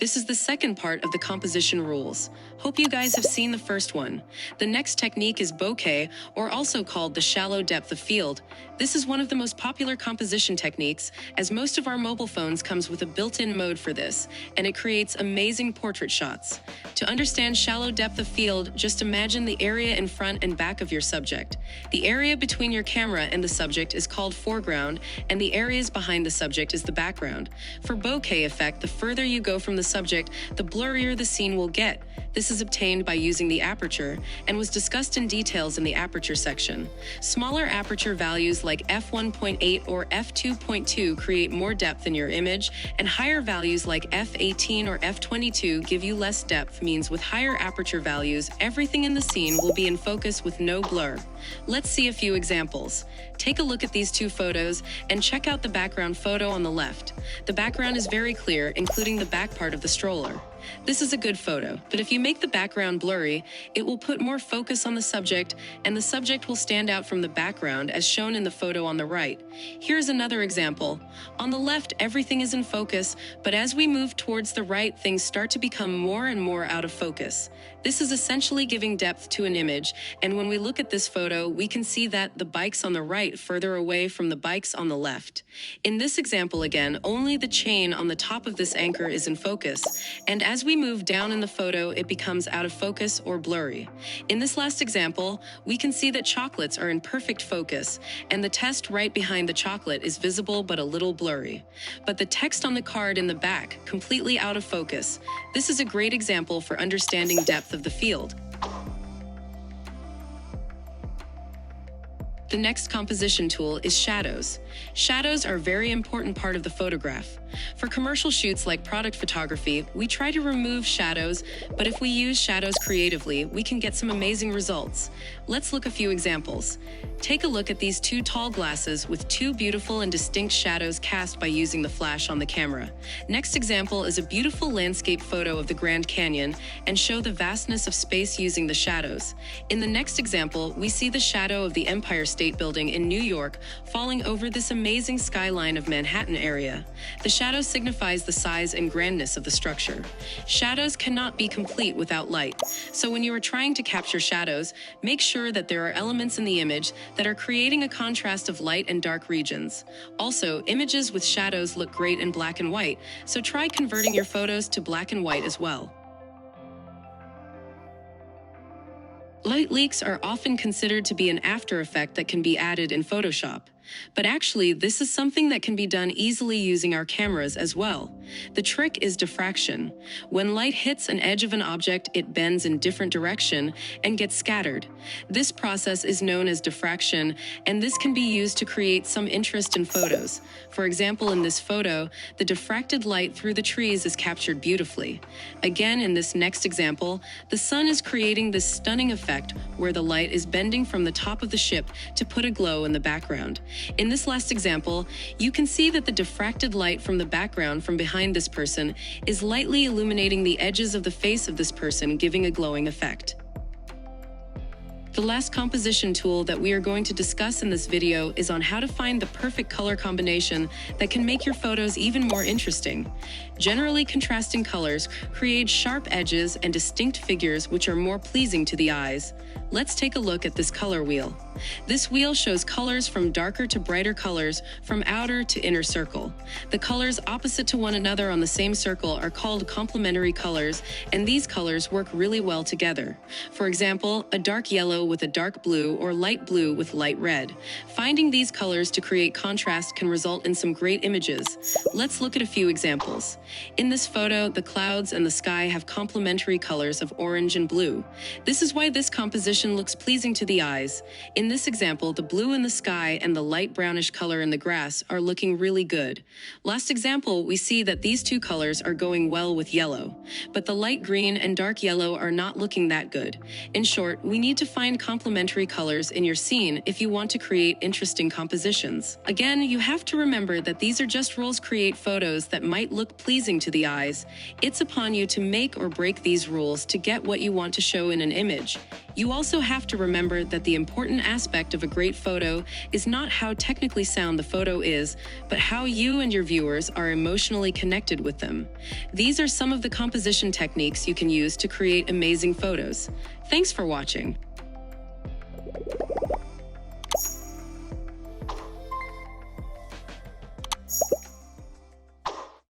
This is the second part of the composition rules. Hope you guys have seen the first one. The next technique is bokeh, or also called the shallow depth of field. This is one of the most popular composition techniques, as most of our mobile phones comes with a built-in mode for this, and it creates amazing portrait shots. To understand shallow depth of field, just imagine the area in front and back of your subject. The area between your camera and the subject is called foreground, and the areas behind the subject is the background. For bokeh effect, the further you go from the subject, the blurrier the scene will get. This is obtained by using the aperture, and was discussed in details in the aperture section. Smaller aperture values like f1.8 or f2.2 create more depth in your image, and higher values like f18 or f22 give you less depth, means with higher aperture values, everything in the scene will be in focus with no blur. Let's see a few examples. Take a look at these two photos and check out the background photo on the left. The background is very clear, including the back part of the stroller. This is a good photo, but if you make the background blurry, it will put more focus on the subject, and the subject will stand out from the background as shown in the photo on the right. Here's another example. On the left, everything is in focus, but as we move towards the right, things start to become more and more out of focus. This is essentially giving depth to an image, and when we look at this photo, we can see that the bike's on the right further away from the bikes on the left. In this example again, only the chain on the top of this anchor is in focus, and as we move down in the photo, it becomes out of focus or blurry. In this last example, we can see that chocolates are in perfect focus, and the text right behind the chocolate is visible but a little blurry. But the text on the card in the back, completely out of focus. This is a great example for understanding depth of the field. The next composition tool is shadows. Shadows are a very important part of the photograph. For commercial shoots like product photography, we try to remove shadows, but if we use shadows creatively, we can get some amazing results. Let's look at a few examples. Take a look at these two tall glasses with two beautiful and distinct shadows cast by using the flash on the camera. Next example is a beautiful landscape photo of the Grand Canyon and show the vastness of space using the shadows. In the next example, we see the shadow of the Empire State Building in New York falling over this amazing skyline of Manhattan area. The shadow signifies the size and grandness of the structure. Shadows cannot be complete without light, so when you are trying to capture shadows, make sure that there are elements in the image that are creating a contrast of light and dark regions. Also, images with shadows look great in black and white, so try converting your photos to black and white as well. Light leaks are often considered to be an after effect that can be added in Photoshop. But actually, this is something that can be done easily using our cameras as well. The trick is diffraction. When light hits an edge of an object, it bends in different direction and gets scattered. This process is known as diffraction, and this can be used to create some interest in photos. For example, in this photo, the diffracted light through the trees is captured beautifully. Again, in this next example, the sun is creating this stunning effect where the light is bending from the top of the ship to put a glow in the background. In this last example, you can see that the diffracted light from the background from behind this person is lightly illuminating the edges of the face of this person, giving a glowing effect. The last composition tool that we are going to discuss in this video is on how to find the perfect color combination that can make your photos even more interesting. Generally, contrasting colors create sharp edges and distinct figures which are more pleasing to the eyes. Let's take a look at this color wheel. This wheel shows colors from darker to brighter colors, from outer to inner circle. The colors opposite to one another on the same circle are called complementary colors, and these colors work really well together. For example, a dark yellow with a dark blue or light blue with light red. Finding these colors to create contrast can result in some great images. Let's look at a few examples. In this photo, the clouds and the sky have complementary colors of orange and blue. This is why this composition looks pleasing to the eyes. In this example, the blue in the sky and the light brownish color in the grass are looking really good. Last example, we see that these two colors are going well with yellow, but the light green and dark yellow are not looking that good. In short, we need to find complementary colors in your scene if you want to create interesting compositions. Again, you have to remember that these are just rules to create photos that might look pleasing to the eyes. It's upon you to make or break these rules to get what you want to show in an image. You also have to remember that the important aspect of a great photo is not how technically sound the photo is, but how you and your viewers are emotionally connected with them. These are some of the composition techniques you can use to create amazing photos. Thanks for watching.